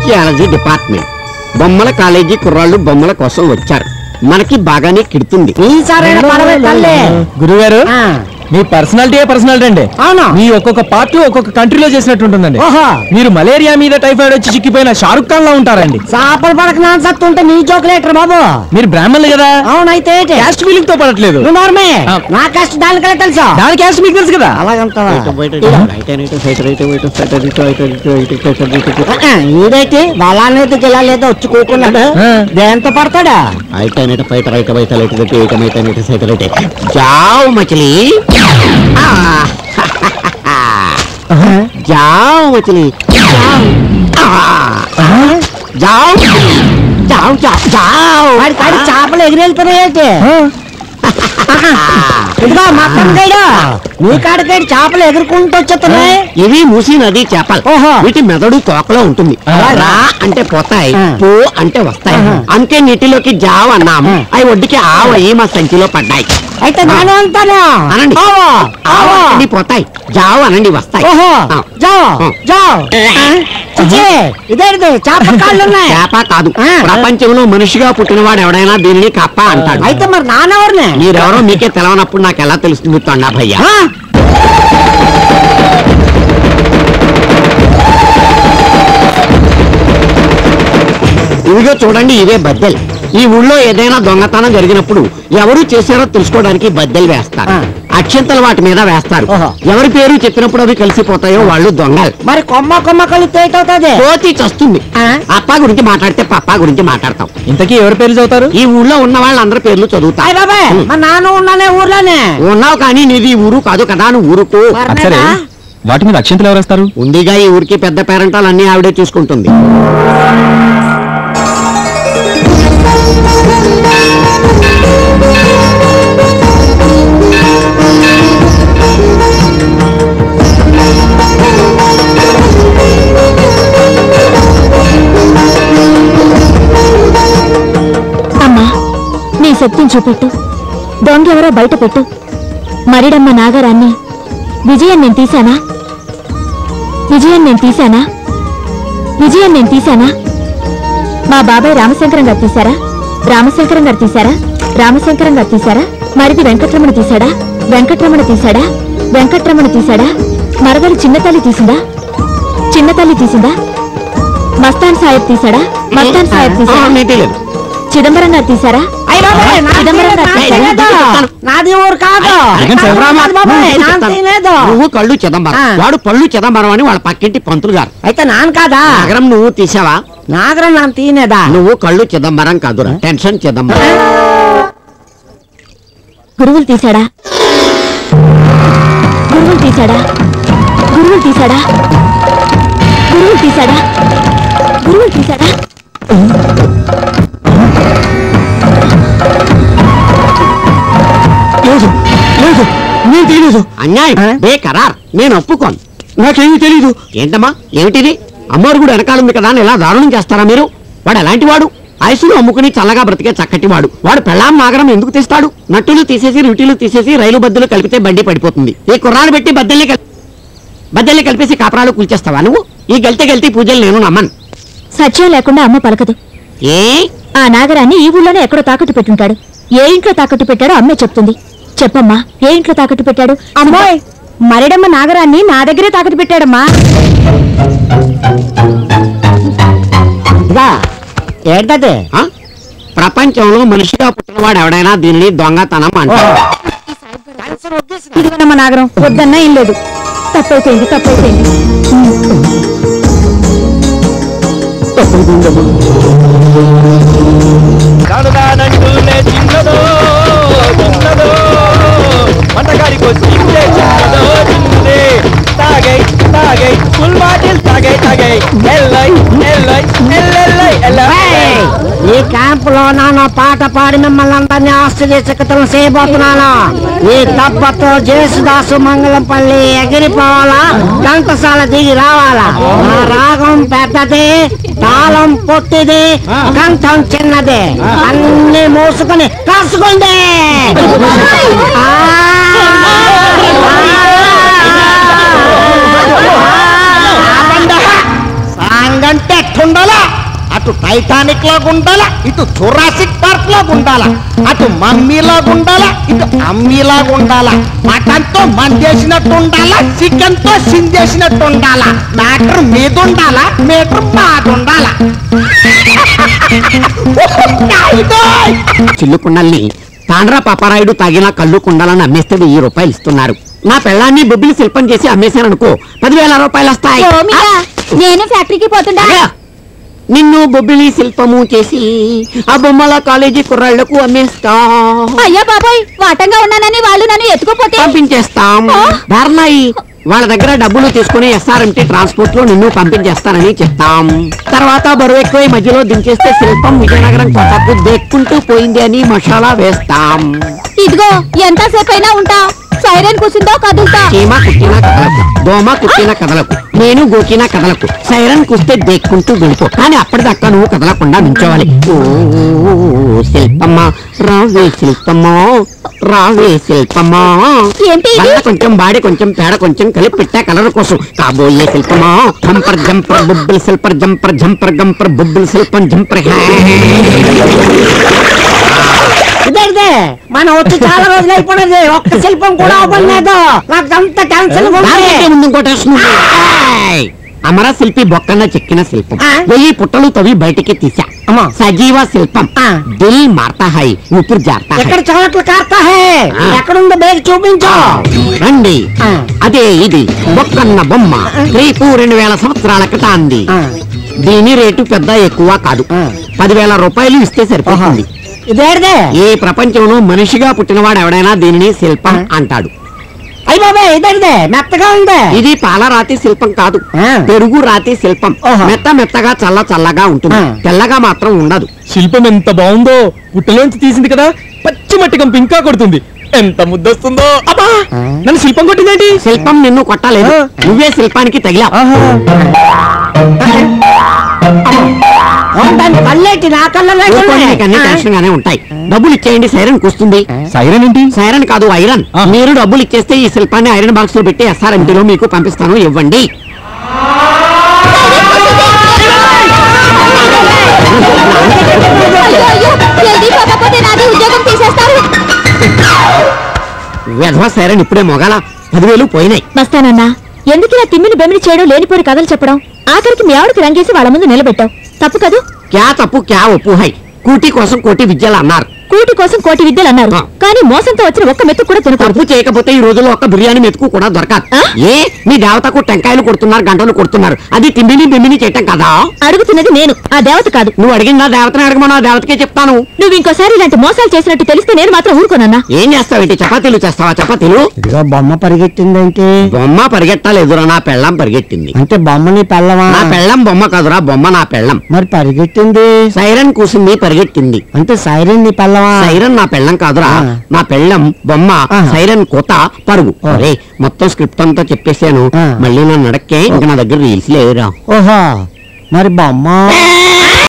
Archaeology department. బొమ్మల college కుర్రాళ్ళు బొమ్మల కోసం వచ్చారు. మనకి బాగానే కిడుతుంది. గురుగారు మీ పర్సనాలిటీ అండి. అవునా? మీ ఒక్కొక్క పార్ట్ ఒక్కొక్క కంట్రీలో చేసినట్టు ఉంటుందండి. మీరు మలేరియా మీద టైఫాయిడ్ వచ్చి చిక్కిపోయిన షారుఖ్ ఖాన్ లా ఉంటారండి. చేపలు పడక నాన్సత్తుంటే నీ జోకులేటర్ బాబు. మీరు బ్రాహ్మణులు కదా? అవునైతే క్యాస్ట్ ఫీలింగ్ తో పడట్లేదు. నా క్యాస్ట్ దానికలే తెలుసా? దాని క్యాస్ట్ మీకు తెలుసు కదా? అలాగంటావా? ఈడైతే వాళ్ళనేది జిల్లాలేదో వచ్చి కూకున్నాడు. దేంతో పడతాడా? जाओ मछली जाओ मछली जाओ जाओ जाओ जाओ చేపలు ఎగిరెళ్తున్నాయి. నీ కాడికాడి చేపలు ఎగురుకుంటూ వచ్చేస్తున్నాయి. ఇవి మూసి నది చేపలు. వీటి మెదడు తోకలో ఉంటుంది. రా అంటే పోతాయి, పో అంటే వస్తాయి. అందుకే నీటిలోకి జావ్ అన్నాము. అవి ఒడ్డుకి ఆవయి మా సంచిలో పడ్డాయి. అయితే నేను అంటాను అనండి. పోతాయి, జావ్ అనండి, వస్తాయి. ఇదేంటి చేప కాళ్ళు ఉన్నాయి? చేప కాదు, ప్రపంచంలో మనిషిగా పుట్టినవాడు ఎవడైనా దీనిని కప్ప అంటాడు. అయితే మరి నానెవరిని? మీరెవరో మీకే తెలవనప్పుడు నాకు ఎలా తెలుస్తుంది తొండా భయ్యా? ఇదిగో చూడండి, ఇవే బద్దెలు. ఈ ఊళ్ళో ఏదైనా దొంగతనం జరిగినప్పుడు ఎవరు చేశారో తెలుసుకోవడానికి బద్దెలు వేస్తారు. అక్షంతలు వాటి మీద వేస్తారు. ఎవరి పేరు చెప్పినప్పుడు అవి కలిసిపోతాయో వాళ్ళు దొంగలు. మరి కొమ్మ కొమ్మ కలిస్తే కోతి చస్తుంది. అప్ప గురించి మాట్లాడితే పప్పా గురించి మాట్లాడతాం. ఇంతకీ ఎవరి పేర్లు చదువుతారు? ఈ ఊళ్ళో ఉన్న వాళ్ళందరి పేర్లు చదువుతారు. నాన్న ఉన్నానే ఊర్లోనే ఉన్నావు, కానీ నీది ఊరు కాదు కదా, నువ్వు ఊరుకు. వాటి మీద అక్షంతలు ఎవరు వేస్తారు? ఉందిగా ఈ ఊరికి పెద్ద పేరెంటాలు అన్ని ఆవిడే చూసుకుంటుంది. అమ్మా, నీ శక్తిని చూపెట్టు. దొంగెవరో బయట పెట్టు. మరిడమ్మ నాగరాన్ని విజయం నేను తీశానా? విజయం నేను తీశానా? విజయం నేను తీశానా? మా బాబాయ్ రామశంకరం గారు తీశారా? రామశంకరం గారు తీశారా? రామశంకరం గారు తీశారా? మరిది వెంకట్రమణ తీశాడా? వెంకట్రమణ తీశాడా? వెంకట్రమణ తీశాడా? మరదలు చిన్నతల్లి తీసిందా? చిన్నతల్లి తీసిందా? మస్తాన్ సాహెబ్ తీశాడా? మస్తాన్ సాహెబ్ తీశాడా? చిదంబరం గారు తీశారా? నాది ఊరు కాదు. నువ్వు కళ్ళు చిదంబరం, వాడు పళ్ళు చిదంబరం అని వాళ్ళ పక్కింటి పంతులు గారు. అయితే నాన్న కాదా? నాగరం నువ్వు తీసావా? నాగరం నాన్న తీనేదా? నువ్వు కళ్ళు చిదంబరం కాదురా, టెన్షన్ చిదంబరం. గురువులు తీశాడా? గురువులు తీశాడా? గురువులు తీశాడా? గురువులు తీశాడా? గురువులు తీశాడా? లేదు లేదు, నేను తెలియదు. అన్యాయం, బేకరార్, నేను ఒప్పుకోను. నాకేమీ తెలీదు. ఏంటమ్మా ఏమిటిది? అమ్మవారు కూడా వెనకాలంది కదా అని ఎలా దారుణం చేస్తారా మీరు? వాడు ఎలాంటి వాడు? ఐసులు అమ్ముకుని చల్లగా బ్రతికే చక్కటి వాడు. వాడు పెళ్ళాం నాగరం ఎందుకు తీస్తాడు? నట్టులు తీసేసి రుటీలు తీసేసి రైలు బద్దలు కలిపితే బండి పడిపోతుంది. ఈ కుర్రాలు పెట్టి బద్దల్ని కలిపేసి కాపరాలు కూల్చేస్తావా నువ్వు? ఈ గల్తీ పూజలు నేను నమ్మను. సత్యం లేకుండా అమ్మ పలకదు. ఏ ఆ నాగరాన్ని ఈ ఊళ్ళోనే ఎక్కడో తాకట్టు పెట్టుంటాడు. ఏ ఇంట్లో తాకట్టు పెట్టాడో అమ్మే చెప్తుంది. చెప్పమ్మా, ఏ ఇంట్లో తాకట్టు పెట్టాడు? అమ్మాయి, మరిడమ్మ నాగరాన్ని నా దగ్గరే తాకట్టు పెట్టాడమ్మా. ఏంటది? ప్రపంచంలో మనిషిగా పుట్టినవాడు ఎవడైనా దీనిని దొంగతనం అంటారు. ఇదిగోనమ్మ నాగరం, వద్దన్నా ఏం లేదు. తప్పైపోయింది, తప్పైపోయింది. ఈ క్యాంపులో నాన్న పాట పాడి మిమ్మల్ని అందరినీ ఆశ్చర్యచకితులను చేయబోతున్నాను. ఈ దెబ్బతో జేసుదాసు మంగళంపల్లి ఎగిరిపోవాలా, ఘంటసాల దిగి రావాలా. నా రాగం పెద్దది, తాళం పొట్టిది, కంఠం చిన్నది. అన్ని మూసుకుని కాసుకోండి. సాంగ ఉండాలంటే ఎట్టుండాలా? అటు టైటానిక్ లాగా ఉండాలా, ఇటు జురాసిక్ పార్క్ లాగా ఉండాలా, అటు మమ్మీ లాగా ఉండాలా, ఇటు అమ్మీ లాగా ఉండాలా, మటన్ తో మందేసినట్టు ఉండాలా, చికెన్ తో సిందేసినట్టు ఉండాలా, మ్యాటర్ మీద ఉండాలా, మీటర్ మాద ఉండాలా. చిల్లు కుండల్ని తాండ్రా పాపారాయుడు తాగిన కళ్ళు కుండాలని అమ్మేస్తే 1000 రూపాయలు ఇస్తున్నారు. నా పెళ్ళాన్ని బొబ్బిలి శిల్పం చేసి అమ్మేశాననుకో 10,000 రూపాయలు వస్తాయి. నేను ఫ్యాక్టరీకి పోతుండా. అయ్యా, నిన్ను బొబ్బిలి శిల్పము చేసి ఆ బొమ్మల కాలేజీ కుర్రాళ్లకు అమ్మేస్తా. అయ్యా బాబాయ్, వాటంగా ఉన్నానని వాళ్ళు నన్ను ఎత్తుకోపోతే పంపించేస్తాం. ధారణాయి వాళ్ళ దగ్గర డబ్బులు తీసుకుని SRMT ట్రాన్స్పోర్ట్ లో నిన్ను పంపించేస్తానని చెప్తాం. తర్వాత బరువు ఎక్కువ మధ్యలో దించేస్తే శిల్పం విజయనగరం కోటకు దెక్కుంటూ పోయింది అని మసాలా వేస్తాం. ఇదిగో ఎంతసేపు అయినా ఉంటా. సైరన్ కూర్చుందో కదులుతా. చీమ కుట్టిన కదలకు, దోమ కుట్టిన కదలకు, నేను గోకిన కదలకు, సైరన్ కుస్తే దెక్కుంటూ వెళ్ళిపో. కానీ అప్పటిదాకా నువ్వు కదలకుండా నించోవాలి. ఓ శిల్పమ్మా రావే శిల్పమ్మా, రావే శిల్పమ్మా. ఏంటి ఇది? వల్ల కొంచెం బాడి కొంచెం పేడ కొంచెం కలిపి పెట్టా కలర్ కోసం. కాబోయే శిల్పమా జంపర్ జంపర్ బుబ్బుల్ శిల్పర్ జంపర్ జంపర్ గంపర్ బుబ్బుల్ శిల్పం జంపర్. ఇదే మనం వచ్చి చాలా రోజులు అయిపోయినది, ఒక్క శిల్పం కూడా అవ్వలేదు. నాకంత క్యాన్సల్. ముందు ఇంకోటేస్తుంది. అమర శిల్పి బొక్కన్న చెక్కిన శిల్పం. 1000 పుట్టలు తవ్వి బయటికి తీసా. సజీవ శిల్పం. దిల్ మార్తా హై, ఊపిరి జారుతా హై. ఎక్కడ చోట్ల కాస్తా హే, ఎక్కడుందో బేగ్ చూపించు. రండి, అదే ఇది బొక్కన్న బొమ్మ. రేపు 2000 సంవత్సరాల క్రితాంది. దీని రేటు పెద్ద ఎక్కువ కాదు. 10,000 రూపాయలు ఇస్తే సరిపోతుంది. ఇదేదే ఈ ప్రపంచంలో మనిషిగా పుట్టినవాడు ఎవడైనా దీనిని శిల్పం అంటాడు. అయ్యి బాబాయ్, ఇదే మెత్తగా ఉంది. ఇది పాలరాతి శిల్పం కాదు, పెరుగు రాతి శిల్పం. మెత్త మెత్తగా చల్ల చల్లగా ఉంటుంది, తెల్లగా మాత్రం ఉండదు. శిల్పం ఎంత బాగుందో, పుట్టలోంచి తీసింది కదా, పచ్చి మట్టి కంపి ఇంకా కొడుతుంది. ఎంత ముద్దొస్తుందో. అబ్బా, నన్ను శిల్పం కొట్టిందేంటి? శిల్పం నిన్ను కొట్టలేదు, నువ్వే శిల్పానికి తగిలా. కళ్ళేటి నా కళ్ళ అన్ని టెన్షన్ గానే ఉంటాయి. డబ్బులు ఇచ్చేయండి, సైరన్ కూస్తుంది. సైరన్ ఏంటి? సైరన్ కాదు, ఐరన్. మీరు డబ్బులు ఇచ్చేస్తే ఈ శిల్పాన్ని ఐరన్ బాక్స్ లో పెట్టి SRMT లో మీకు పంపిస్తాను, ఇవ్వండి. వెధవ సైరన్ ఇప్పుడే మొగాల 10,000 పోయినాయి. మస్తానన్నా, ఎందుకు ఇలా తిమ్మిని బెమిని చేయడం, లేనిపోని కథలు చెప్పడం? ఆఖరికి మీ ఆవిడకి రంగేసి వాళ్ళ ముందు నిలబెట్టావు. తప్పు కదూ? క్యా తప్పు క్యా ఒప్పు హై. కూటి కోసం కోటి విద్యలు అన్నారు. కూటి కోసం కోటి విద్యలు అన్నారు, కానీ మోసంతో వచ్చిన ఒక్క మెతుకు కూడా తినకూడదు. తప్పు చేయకపోతే ఈ రోజుల్లో ఒక్క బిర్యానీ మెతుకు కూడా దొరకదు. ఏ మీ దేవతకు టెంకాయలు కొడుతున్నారు, గంటలు కొడుతున్నారు, అది తిమ్మిని బిమ్మిని చేయటం కదా? అడుగుతున్నది నేను, ఆ దేవత కాదు. నువ్వు అడిగిందా దేవతని అడగమని ఆ దేవతకే చెప్తాను. నువ్వు ఇంకోసారి ఇలాంటి మోసాలు చేసినట్టు తెలిస్తే నేను మాత్రం ఊరుకోనన్నా. ఏం చేస్తావేంటి? చపాతీలు చేస్తావా? చపాతీలు. ఇదిగో బొమ్మ పరిగెట్టిందేంటి? బొమ్మ పరిగెట్టాలేదురా, నా పెళ్ళం పరిగెట్టింది. అంటే బొమ్మని పెళ్ళమా? నా పెళ్ళం బొమ్మ కాదురా, బొమ్మ నా పెళ్ళం. మరి పరిగెట్టింది? సైరన్ కూసింది, పరిగెట్టింది. అంటే సైరన్ నీ పెళ్ళమా? సైరన్ నా పెళ్ళం కాదురా, నా పెళ్ళం బొమ్మ. సైరన్ కోత పరుగు. అరే మొత్తం స్క్రిప్ట్ అంతా చెప్పేశాను, మళ్ళీ నన్ను అడక్కే. ఇంకా నా దగ్గర రీల్స్ లేవురా. ఓహో, మరి బొమ్మ